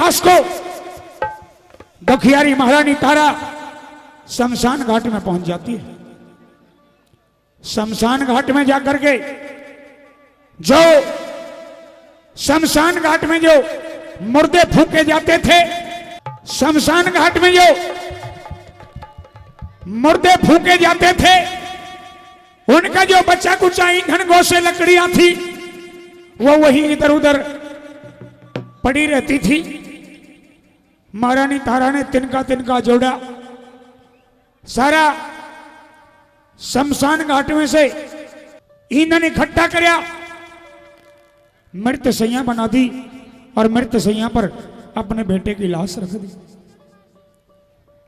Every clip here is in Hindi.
पास को दुखियारी महारानी तारा शमशान घाट में पहुंच जाती है। शमशान घाट में जाकर के जो शमशान घाट में जो मुर्दे फूके जाते थे, शमशान घाट में जो मुर्दे फूके जाते थे, उनका जो बच्चा कुचा ईंधन गोसे लकड़ियां थी वो वही इधर उधर पड़ी रहती थी। महारानी तारा ने तिनका तिनका जोड़ा, सारा शमशान घाट में से ईंधन इकट्ठा करया, मृत सैया बना दी और मृत सैया पर अपने बेटे की लाश रख दी।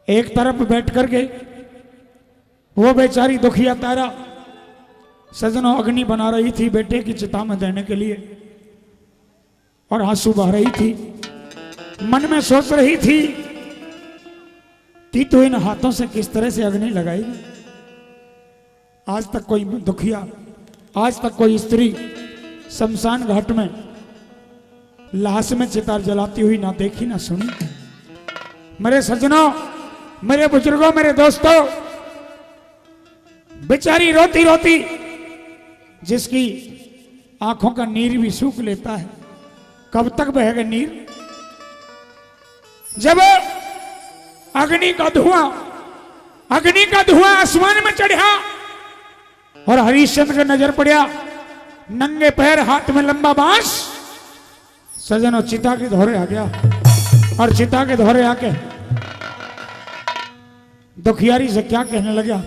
एक तरफ बैठ करके वो बेचारी दुखिया तारा सजनों अग्नि बना रही थी बेटे की चिता में देने के लिए, और आंसू बहा रही थी। मन में सोच रही थी कि तो इन हाथों से किस तरह से अग्नि लगाएगी। आज तक कोई दुखिया, आज तक कोई स्त्री शमशान घाट में लाश में चितार जलाती हुई ना देखी ना सुनी। मेरे सज्जनों, मेरे बुजुर्गों, मेरे दोस्तों, बेचारी रोती रोती जिसकी आंखों का नीर भी सूख लेता है, कब तक बहेगा नीर? जब अग्नि का धुआं आसमान में चढ़ा और हरिश्चंद्र का नजर पड़ा, नंगे पैर, हाथ में लंबा बांस, सजनों चिता के धोरे आ गया। और चिता के धोरे आके दुखियारी से क्या कहने लगा,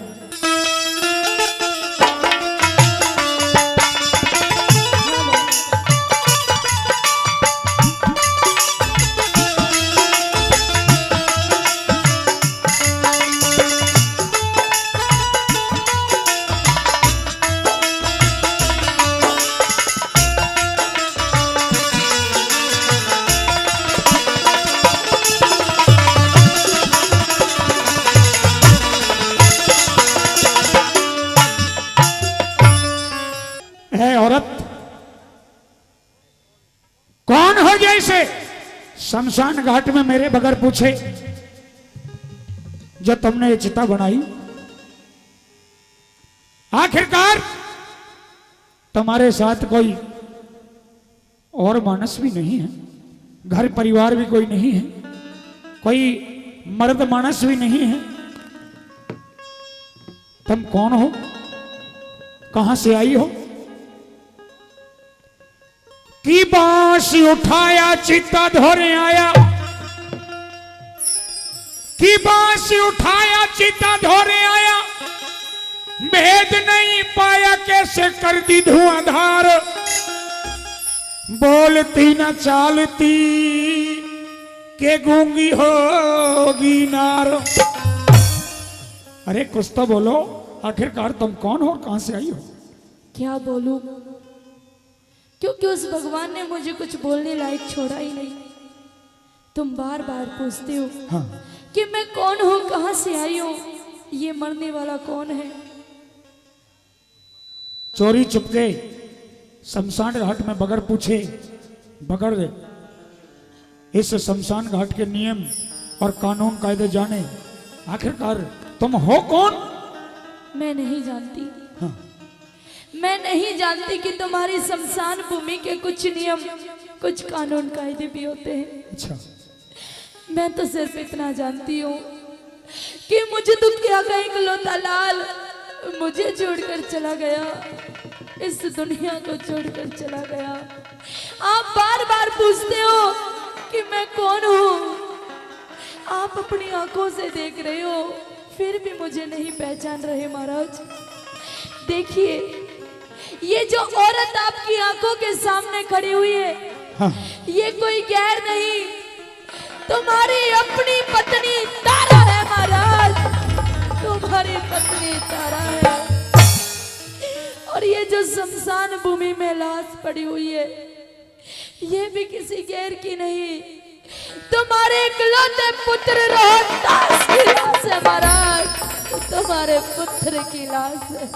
शमशान घाट में मेरे बगैर पूछे जो तुमने ये चिता बनाई? आखिरकार तुम्हारे साथ कोई और मानस भी नहीं है, घर परिवार भी कोई नहीं है, कोई मर्द मानस भी नहीं है। तुम कौन हो? कहां से आई हो? की बांस उठाया चिता धोरे आया, की बांस उठाया चिता धोरे आया, भेद नहीं पाया कैसे कर दी धुआंधार, बोलती न चालती के गूंगी होगी नार। अरे कुछ तो बोलो, आखिरकार तुम कौन हो और कहां से आई हो? क्या बोलूं, क्योंकि उस भगवान ने मुझे कुछ बोलने लायक छोड़ा ही नहीं। तुम बार बार पूछते हो हाँ। कि मैं कौन हूं, कहां से आई हूं, ये मरने वाला कौन है? चोरी चुपके शमशान घाट में बगैर पूछे, बगैर इस शमशान घाट के नियम और कानून कायदे जाने आखिरकार तुम हो कौन? मैं नहीं जानती। हाँ। मैं नहीं जानती कि तुम्हारी शमशान भूमि के कुछ नियम, कुछ कानून कायदे भी होते हैं। अच्छा। मैं तो सिर्फ इतना जानती हूँ कि मुझे दुखिया का इकलौता लाल मुझे छोड़कर चला गया, इस दुनिया को छोड़कर चला गया। आप बार बार पूछते हो कि मैं कौन हूँ, आप अपनी आंखों से देख रहे हो, फिर भी मुझे नहीं पहचान रहे महाराज। देखिए, ये जो औरत आपकी आंखों के सामने खड़ी हुई है, हाँ। ये कोई गैर नहीं, तुम्हारी अपनी पत्नी तारा है महाराज, तुम्हारी पत्नी तारा है। और ये जो शमशान भूमि में लाश पड़ी हुई है, ये भी किसी गैर की नहीं, तुम्हारे इकलौते पुत्र रोहतास की लाश है महाराज, तुम्हारे पुत्र की लाश है।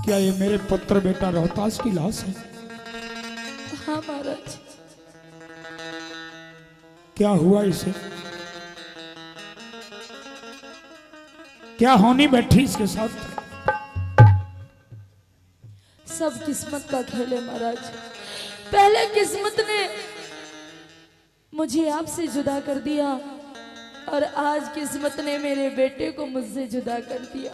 क्या ये मेरे पुत्र बेटा रोहतास की लाश है? हाँ महाराज। क्या हुआ इसे? क्या होनी बैठी इसके साथ? सब किस्मत का खेल है महाराज। पहले किस्मत ने मुझे आपसे जुदा कर दिया और आज किस्मत ने मेरे बेटे को मुझसे जुदा कर दिया।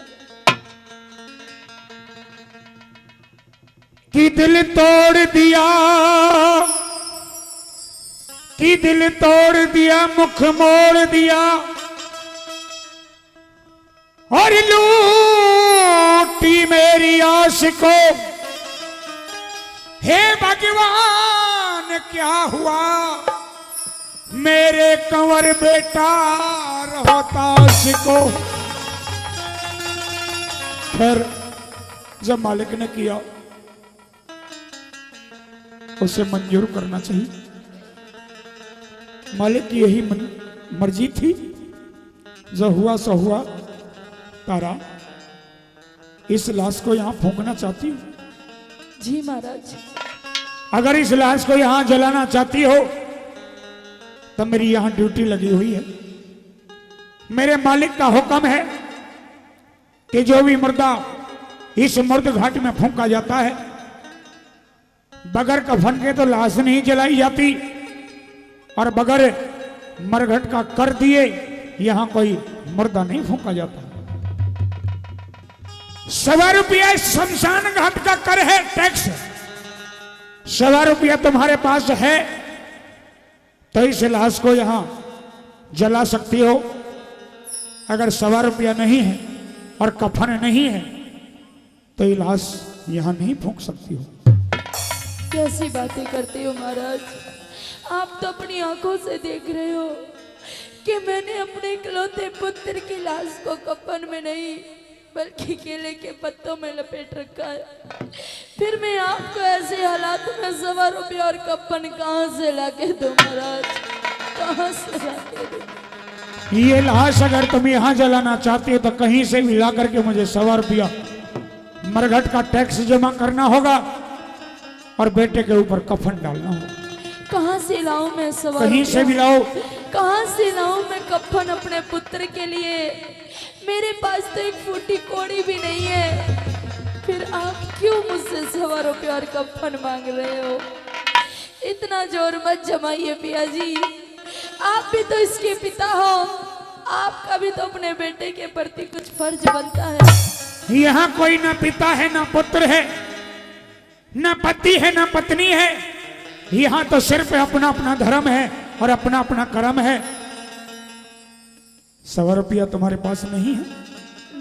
कि दिल तोड़ दिया, कि दिल तोड़ दिया, मुख मोड़ दिया और लूटी मेरी आस को। हे भगवान क्या हुआ मेरे कंवर बेटा रोहतास को? फिर जब मालिक ने किया उसे मंजूर करना चाहिए। मालिक की यही मर्जी थी। जो हुआ सो हुआ। तारा, इस लाश को यहां फूंकना चाहती हूं? जी महाराज। अगर इस लाश को यहां जलाना चाहती हो तो मेरी यहां ड्यूटी लगी हुई है। मेरे मालिक का हुक्म है कि जो भी मुर्दा इस मुर्द घाट में फूंका जाता है, बगैर कफन के तो लाश नहीं जलाई जाती और बगैर मरघट का कर दिए यहां कोई मुर्दा नहीं फूंका जाता। 100 रुपया शमशान घाट का कर है, टैक्स। 100 रुपया तुम्हारे पास है तो इस लाश को यहां जला सकती हो। अगर 100 रुपया नहीं है और कफन नहीं है तो ये लाश यहां नहीं फूंक सकती हो। कैसी बातें करते हो महाराज? आप तो अपनी आंखों से देख रहे हो कि मैंने अपने इकलौते पुत्र की लाश को कफन में नहीं बल्कि केले के पत्तों में लपेट रखा है। फिर मैं आपको ऐसे हालात में 100 रुपया और कफन कहां से लाके दूं महाराज? कहां से लाके दूं? ये लाश अगर तुम यहां जलाना चाहती हो तो कहीं से भी ला करके मुझे 100 रुपया मरघट का टैक्स जमा करना होगा और बेटे के ऊपर कफन डालना होगा। कहां से लाऊं मैं 100 रुपया? कहीं से भी लाओ। कहां से लाऊं मैं कफन अपने पुत्र के लिए? मेरे पास तो एक फूटी कोड़ी भी नहीं है। फिर आप क्यों मुझसे 100 रुपया और कफन मांग रहे हो? इतना जोर मत जमाइए पिया जी। आप भी तो इसके पिता हो। आपका भी तो अपने बेटे के प्रति कुछ फर्ज बनता है। यहाँ कोई ना पिता है ना पुत्र है, ना पति है ना पत्नी है। यहाँ तो सिर्फ अपना अपना धर्म है और अपना अपना कर्म है। 100 रुपया तुम्हारे पास नहीं है?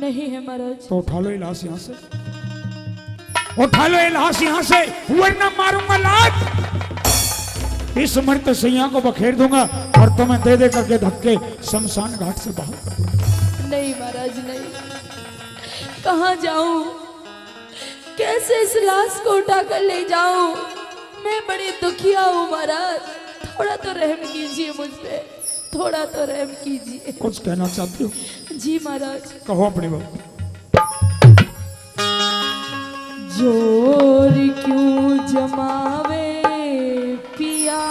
नहीं है महाराज। तो उठा लो ये लाश यहाँ से, उठा लो ये लाश यहाँ से, वरना मारूंगा लात। इस मर्द सैया को बखेर दूंगा और तुम्हें दे दे करके धक्के शमशान घाट से बाहर कर दूंगा। नहीं महाराज नहीं। कहाँ जाऊं? कैसे इस लाश को उठाकर ले जाऊं? मैं बड़ी दुखिया हूँ महाराज। थोड़ा तो रहम कीजिए मुझ पे, थोड़ा तो रहम कीजिए। कुछ कहना चाहती हो? जी महाराज। कहो अपनी बात। जोर क्यों जमावे पिया,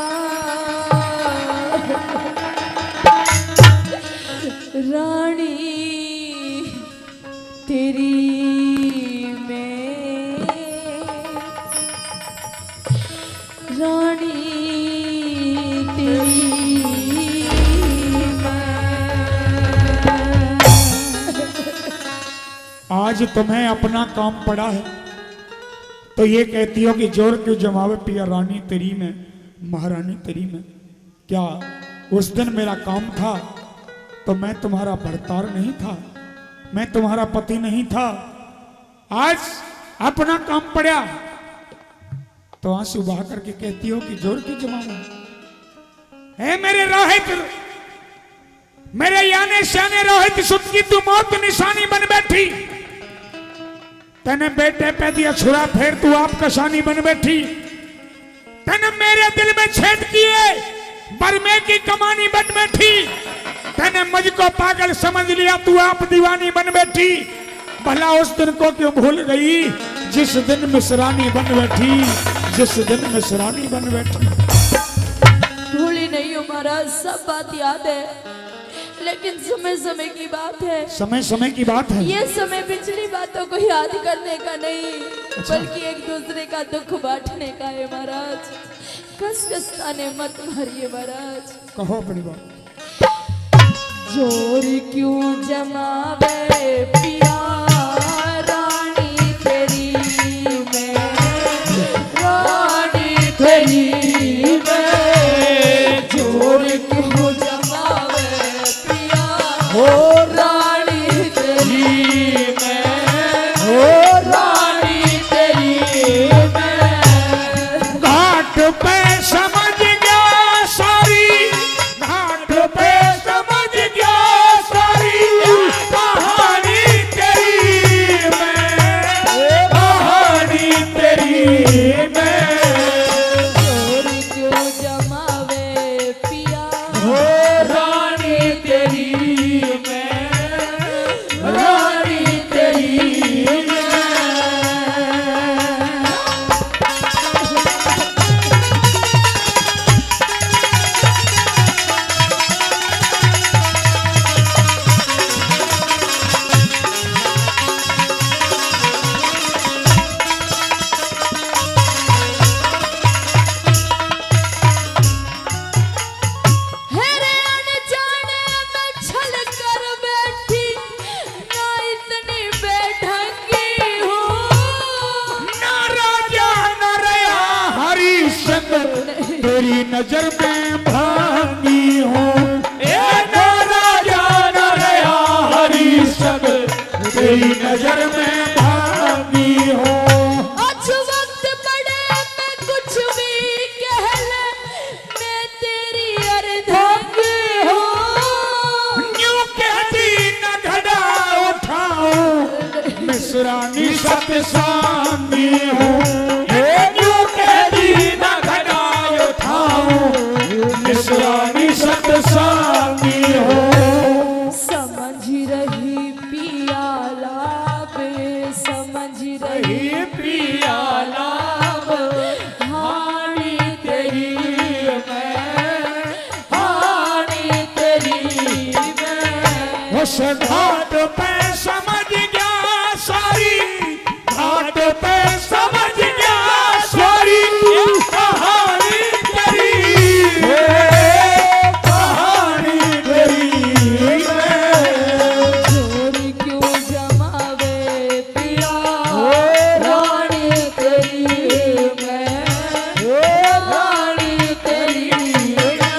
रानी तेरी में, रानी तेरी आज तुम्हें अपना काम पड़ा है तो ये कहती हो कि जोर क्यों जमावे पिया, रानी तेरी में, महारानी तेरी में। क्या उस दिन मेरा काम था तो मैं तुम्हारा भरतार नहीं था, मैं तुम्हारा पति नहीं था। आज अपना काम पड़ा तो आंसू बहा करके कहती हो कि जोर क्यों जमावे। है मेरे रोहित, मेरे याने श्याने रोहित सुत की तू मौत निशानी बन बैठी। तेने बेटे पे दिया छुरा, फिर तू आप कशानी बन बैठी। तेने मेरे दिल में छेद किए, बरमे की कमानी बन बैठी। तेने मुझको पागल समझ लिया, तू आप दीवानी बन बैठी। भला उस दिन को क्यों भूल गई जिस दिन मिसरानी बन बैठी, जिस दिन मिसरानी बन बैठी। भूल नहीं हूँ महाराज, सब बात याद है, लेकिन समय समय की बात है। समय समय की बात है। ये समय पिछली बातों को याद करने का नहीं, बल्कि एक दूसरे का दुख बांटने का है महाराज। कस कस ताने मत मारिए महाराज। कहो अपनी बात। जोर क्यों जमावे पिया रानी तेरी मैं, रानी तेरी मैं, जोर क्यों जमावे पिया हो रानी तेरी मैं, हो रानी तेरी मैं। घाट पे समझ गया सारी, घाट पे समझ गया सारी कहानी तेरी मैं, कहानी तेरी मैं। जोर क्यों जमावे पिया हो रानी तेरी मैं, रानी तेरी मैं। हेरे अनजाने में छल कर बैठी, ना इतनी बेढंगी हूँ। ना राजा न रया हरी संग तेरी नजर में भांगी हूँ। ना राजा न रया हरी संग तेरी नजर में भांगी हूँ। आज वक्त पड़े मैं कुछ भी कह ले, मैं तेरी अर्धांगी हूँ। यूं कहती न घड़ा उठाऊं, मिसरानी सतसांगी हूँ। यूं कहती न घड़ा उठाऊं, मिसरानी सतसांगी हूँ। समझ रही पिया लाभ, समझ रही पिया लाभ, हानि तेरी मैं, हानि तेरी मैं। उस घाट पे समझ गया सारी, घाट पे समझ गया सारी कहानी तेरी है, कहानी तेरी है। जोर क्यों जमावे पिया रानी तेरी मैं, रानी तेरी मैं।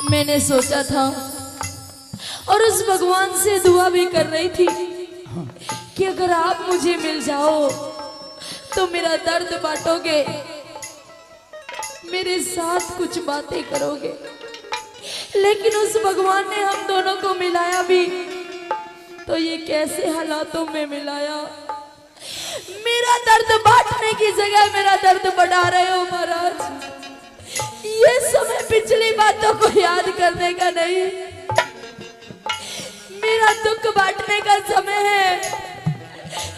मैंने सोचा था और उस भगवान से दुआ भी कर रही थी कि अगर आप मुझे मिल जाओ तो मेरा दर्द बांटोगे, मेरे साथ कुछ बातें करोगे। लेकिन उस भगवान ने हम दोनों को मिलाया भी तो ये कैसे हालातों में मिलाया। मेरा दर्द बांटने की जगह मेरा दर्द बढ़ा रहे हो महाराज। ये समय पिछली बातों को याद करने का नहीं, मेरा दुख बांटने का समय है,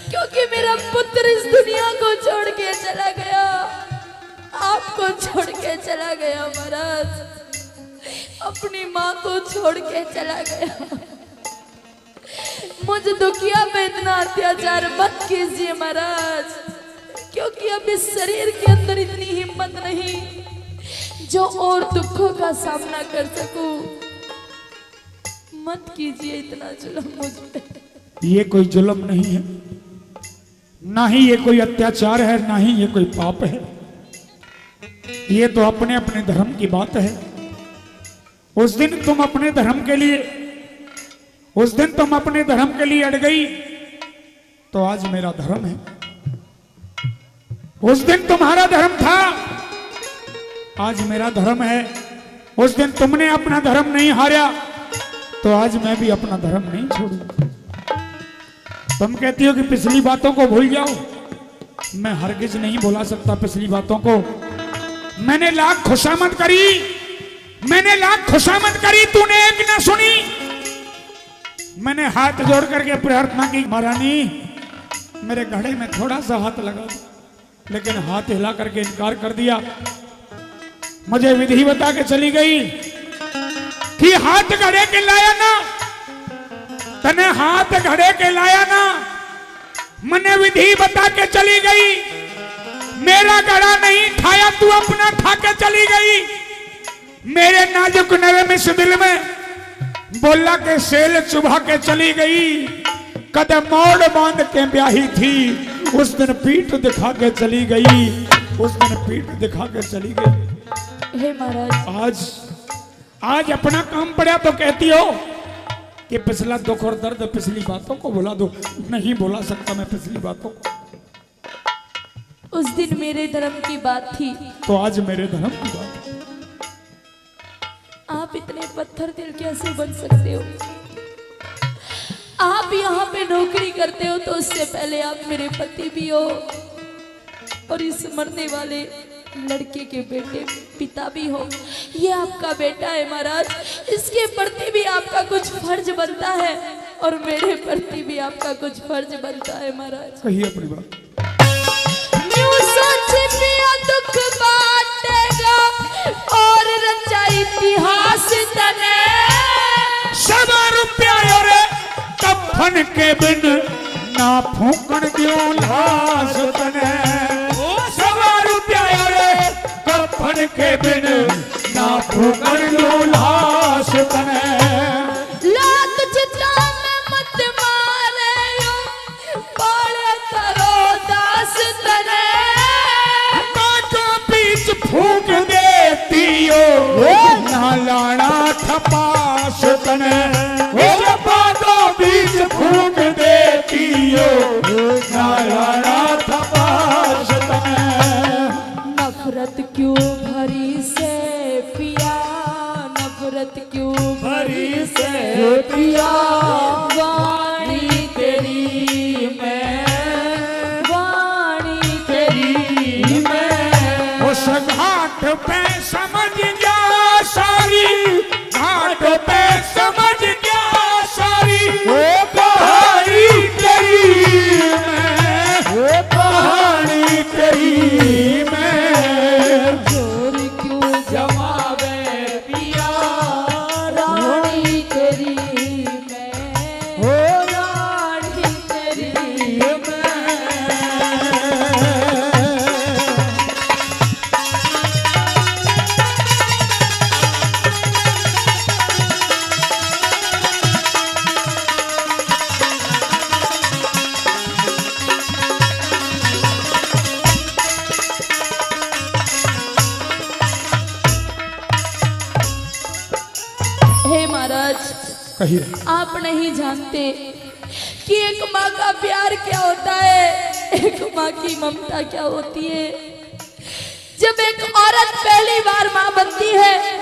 क्योंकि मेरा पुत्र इस दुनिया को छोड़ के चला गया, आपको छोड़ के चला गया महाराज, अपनी माँ को छोड़ के चला गया। मुझ दुखिया पे इतना अत्याचार मत कीजिए महाराज, क्योंकि अब इस शरीर के अंदर इतनी हिम्मत नहीं जो और दुखों का सामना कर सकूं। मत कीजिए इतना जुल्म मुझ पे। ये कोई जुल्म नहीं है, ना ही ये कोई अत्याचार है, ना ही ये कोई पाप है। ये तो अपने अपने धर्म की बात है। उस दिन तुम अपने धर्म के लिए अड़ गई, तो आज मेरा धर्म है। उस दिन तुम्हारा धर्म था, आज मेरा धर्म है। उस दिन तुमने अपना धर्म नहीं हारा, तो आज मैं भी अपना धर्म नहीं छोड़ूंगा। तुम कहती हो कि पिछली बातों को भूल जाओ, मैं हरगिज नहीं भुला सकता पिछली बातों को। मैंने लाख खुशामद करी, तूने एक ना सुनी। मैंने हाथ जोड़ करके प्रार्थना की, महारानी मेरे घड़े में थोड़ा सा हाथ लगा दो, लेकिन हाथ हिला करके इनकार कर दिया। मुझे विधि बता के चली गई कि हाथ घड़े के लाया ना, तने हाथ घड़े के लाया ना। मैंने विधि बता के चली गई, मेरा घड़ा नहीं खाया, तू अपना खा के चली गई। मेरे नाजुक नरम इस दिल में बोला के सेल चुभा के चली गई। कदम मोड़ बांध के ब्याही थी, उस दिन पीठ दिखा के चली गई, हे महाराज, आज अपना काम पड़ा तो कहती हो कि पिछला दुख और दर्द, पिछली बातों को भुला दो। नहीं भुला सकता मैं पिछली बातों को। उस दिन मेरे धर्म की बात थी, तो आज मेरे धर्म की बात है। आप इतने पत्थर दिल कैसे बन सकते हो? आप यहाँ पे नौकरी करते हो, तो उससे पहले आप मेरे पति भी हो, और इस मरने वाले लड़के के बेटे पिता भी हो। ये आपका बेटा है महाराज, इसके प्रति भी आपका कुछ फर्ज बनता है, और मेरे प्रति भी आपका कुछ फर्ज बनता है महाराज। कहिए अपनी बात। न्यू सोच पिया दुख बांटेगा, और रचा इतिहास तने। सवा रुपया और कफन के बिन ना फूकण दियो लाश तने। सवा रुपया और कफन के बिन ना फूकण दियो लाश तने। लात चिता में मत मारे यो, बाले तरो दास तने। बातों बीच फूक देती हो, ना लाना थपास तने। बातों बीच फूक देती हो, ना लाना थपास तने। नफरत क्यों भरी से पिया, नफरत क्यों भरी से पिया। वाणी तेरी मैं, वाणी तेरी मैं। उस घाट पे समझ जा सारी, घाट पे समझ जा सारी। वो कहानी तेरी मैं, वो कहानी तेरी मैं। जोर क्यों जमावे पिया, रानी तेरी मैं, हो रानी तेरी मैं। हे महाराज, कहिए। आप नहीं जानते कि एक माँ का प्यार क्या होता है, एक माँ की ममता क्या होती है। जब एक औरत पहली बार माँ बनती है,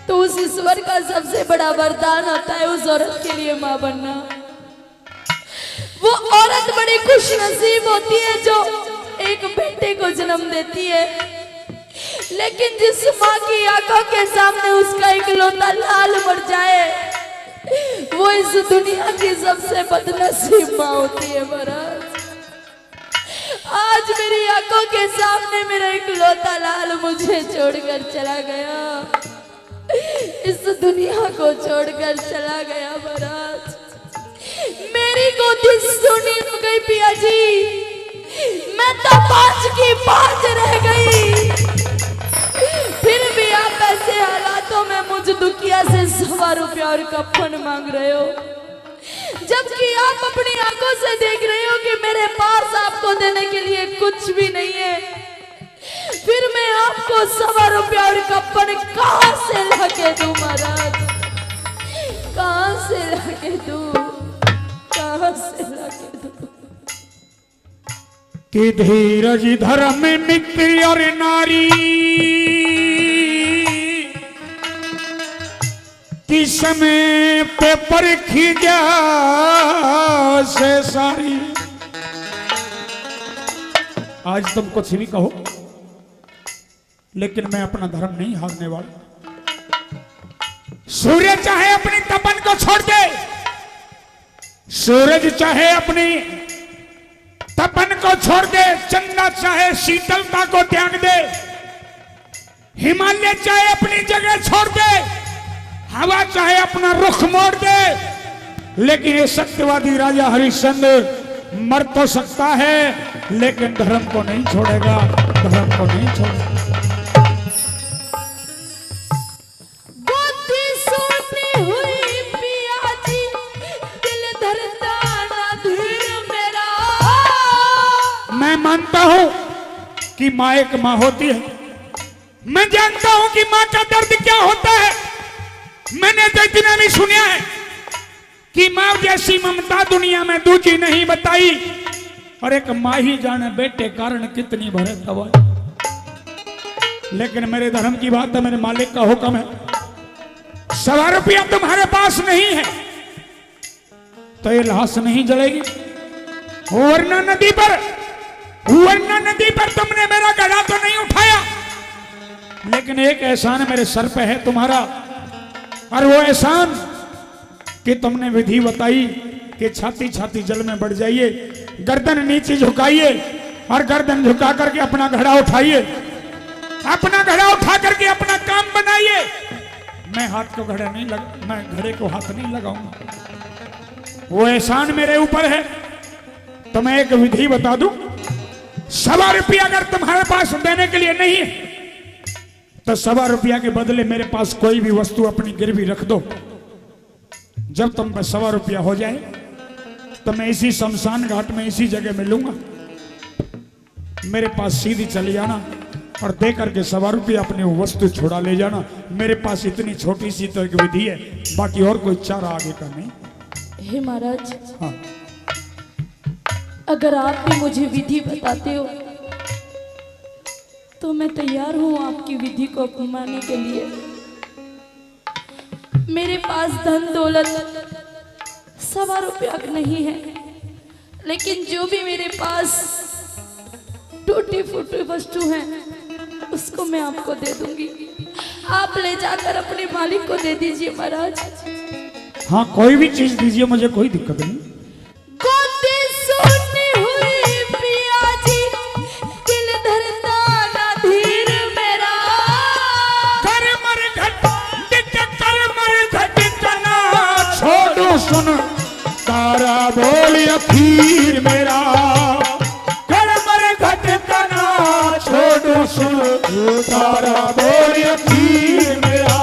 तो उस ईश्वर का सबसे बड़ा वरदान होता है उस औरत के लिए माँ बनना। वो औरत बड़ी खुश नसीब होती है जो एक बेटे को जन्म देती है। लेकिन जिस माँ की आंखों के सामने उसका इकलौता लाल मर जाए, वो इस दुनिया की सबसे बदनसीब माँ होती है महाराज। आज मेरी आंखों के सामने मेरा इकलौता लाल मुझे छोड़कर चला गया, इस दुनिया को छोड़कर चला गया महाराज। मेरी गोदी सुनी हो गई पिया जी, मैं तो 5 की 5 रह गई। फिर भी आप ऐसे हालातों में मुझ दुखिया से 1.25 रुपया और कफन मांग रहे हो, जबकि आप अपनी आंखों से देख रहे हो कि मेरे पास आपको देने के लिए कुछ भी नहीं है। फिर मैं आपको 100 रुपया और कपड़ कहाँ से लाके दूं महाराज? कहाँ से लाके दूं? कहाँ से लाके दूं? कि धीरज धर्म मित्र और नारी कि समय पे परखी जा से सारी। आज तुम कुछ भी कहो लेकिन मैं अपना धर्म नहीं हारने वाला। सूर्य चाहे अपनी तपन को छोड़ दे, सूरज चाहे अपनी तपन को छोड़ दे, चंदा चाहे शीतलता को त्याग दे, हिमालय चाहे अपनी जगह छोड़ दे, हवा चाहे अपना रुख मोड़ दे, लेकिन ये सत्यवादी राजा हरिश्चंद्र मर तो सकता है लेकिन धर्म को नहीं छोड़ेगा, धर्म को नहीं छोड़ेगा। बुद्धि सोनी हुई पिया जी, दिल धरता ना धीर मेरा। मैं मानता हूं कि मां एक मां होती है, मैं जानता हूं कि मां का दर्द क्या होता है। मैंने तो इतना भी सुना है कि मां जैसी ममता दुनिया में दूजी नहीं बताई, और एक मां ही जाने बेटे कारण कितनी भरे तबाही। लेकिन मेरे धर्म की बात है, मेरे मालिक का हुक्म है, 100 रुपया तुम्हारे पास नहीं है तो ये लाश नहीं जलेगी। वरना नदी पर तुमने मेरा गला तो नहीं उठाया, लेकिन एक एहसान मेरे सर पे है तुम्हारा, और वो एहसान कि तुमने विधि बताई कि छाती छाती जल में बढ़ जाइए, गर्दन नीचे झुकाइए और गर्दन झुका करके अपना घड़ा उठाइए, अपना घड़ा उठा करके अपना काम बनाइए। मैं हाथ को घड़ा नहीं लगा, मैं घड़े को हाथ नहीं लगाऊंगा। वो एहसान मेरे ऊपर है। तो मैं एक विधि बता दूं, 100 रुपया अगर तुम्हारे पास देने के लिए नहीं है तो 100 रुपया के बदले मेरे पास कोई भी वस्तु अपनी गिरवी रख दो। जब तुम पे 100 रुपया हो जाए तो मैं इसी शमशान घाट में इसी जगह मिलूंगा, मेरे पास सीधी चली जाना और दे करके 100 रुपया अपनी वस्तु छुड़ा ले जाना। मेरे पास इतनी छोटी सी तो एक विधि है, बाकी और कोई चारा आगे का नहीं। हे महाराज, हाँ, अगर आप भी मुझे विधि बताते हो तो मैं तैयार हूं आपकी विधि को अपनाने के लिए। मेरे पास धन दौलत 100 रुपया नहीं है, लेकिन जो भी मेरे पास टूटी फूटी वस्तु है उसको मैं आपको दे दूंगी। आप ले जाकर अपने मालिक को दे दीजिए महाराज। हाँ, कोई भी चीज दीजिए, मुझे कोई दिक्कत नहीं। गोदी सोनी हुई पिया जी, दिल धरता ना धीर मेरा। कर मर घट तना छोड़ो सुन तारा बोल अखीर मेरा। कर मर घट तना छोड़ो सुन तारा बोल अखीर मेरा।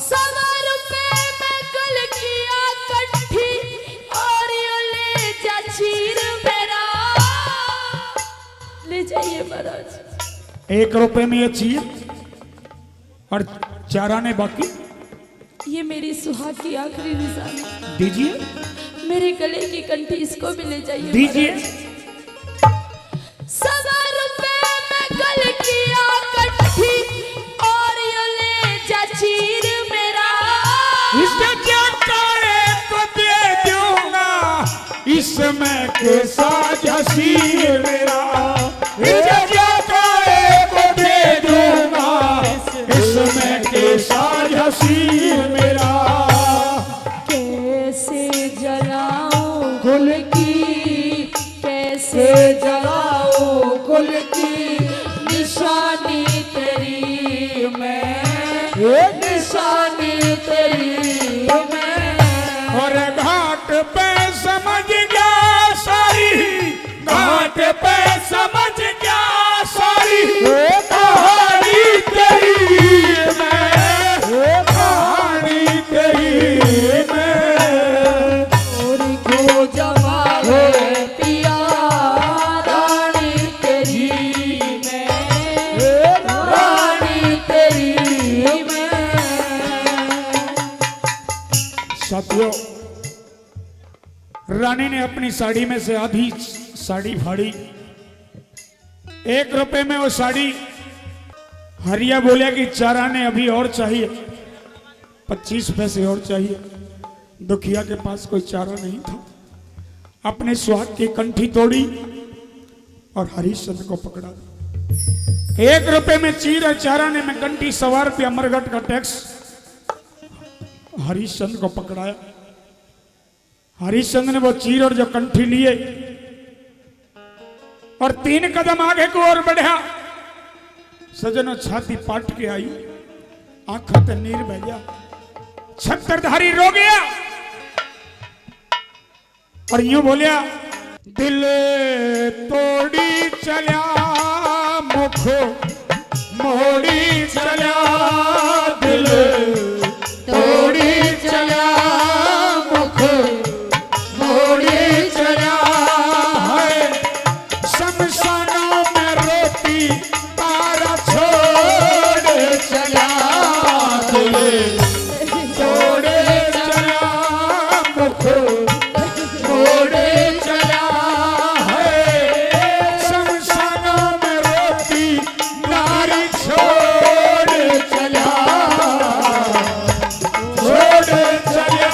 100 रुपए में कल किया कट्ठी और यो ले जा चीर मेरा। ले जाइए महाराज। 1 रुपए में ये चीज और 4 आने बाकी, ये मेरी सुहाग की आखिरी निशानी। दीजिए, मेरे गले की कंठी, इसको भी ले जाइए दीजिए। महाराज। 100 रुपए में गल किया कट्ठी और यो ले जा चीर मेरा। इसके क्या करे तो दे दूंगा, इसमें के साथ हसीर मेरा। इसके क्या करे तो दे दूंगा, इसमें के साथ हसीर मेरा। कैसे जलाऊं कुल की, कैसे जलाऊं कुल की निशानी तेरी मैं, निशानी तेरी मैं। और घाट पे समझ गया सारी, घाट पे समझ गया सारी, कहानी तेरी मैं, कहानी तेरी मैं। और क्यों जमा है पिया रानी तेरी मैं। रानी ने अपनी साड़ी में से आधी साड़ी फाड़ी। 1 रुपए में वो साड़ी। हरिया बोला कि 4 आने अभी और चाहिए, 25 पैसे और चाहिए। दुखिया के पास कोई चारा नहीं था। अपने सुहाग की कंठी तोड़ी और हरिश्चंद्र को पकड़ा। 1 रुपए में चीर और 4 आने में कंठी, 100 रुपया अमरगढ़ का टैक्स। हरिश्चंद्र को पकड़ाया। हरिश्चंद्र ने वो चीर और जो कंठी लिए और 3 कदम आगे को और बढ़ा। सजनो छाती पाट के आई, आंखों ते नीर बह गया। छत्रधारी रो गया और यूं बोलिया, दिल तोड़ी चल्या मुख मोड़ी चल्या, दिल तोड़ी चल्या मुख मोड़ी चल्या। है शमशानों में रोटी तारा छोड़ चल्या, दिल तोड़े चल्या मुख मोड़े चल्या। है शमशानों में रोटी नारी छोड़ चल्या, छोड़ चल्या।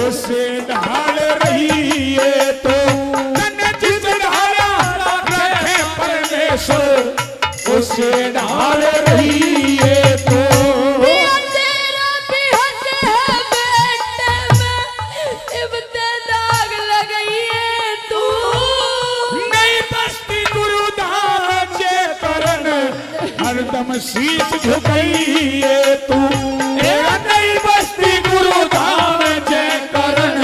उसे ढाल रही है तो जिस ढाला रखे परमेश्वर, उसे ढाल रही है तो। तेरा भी हक है बेटे में, इब्ते दाग लगाई है तू। नहीं बस्ती गुरु धाम जे करन, हरदम शीश झुकाई है तू। नहीं बस्ती गुरु धाम जे करन,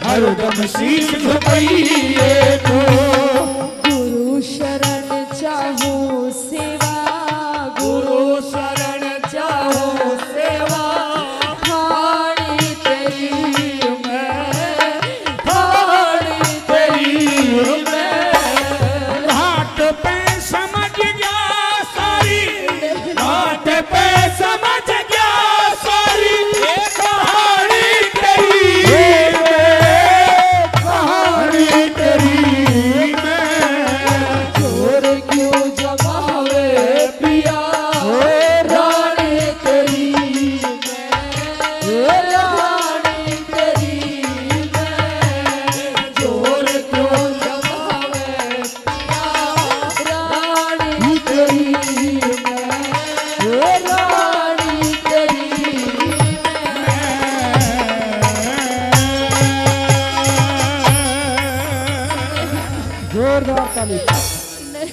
हरदम शीश झुकाई है तू। गुरु शरण चाहो सेवा, गुरु शरण चाहो सेवा। ठाणी तेरी मैं, ठाणी तेरी मैं। घाट पे समझ गया सारी, घाट पे समझ गया सारी, कहानी तेरी मैं, कहानी तेरी मैं। चोर क्यों जमावे पिया, रानी तेरी मैं, रानी तेरी मैं। चोर क्यों जमावे पिया, रानी तेरी मैं, रानी तेरी जोरदार ताली। मैं।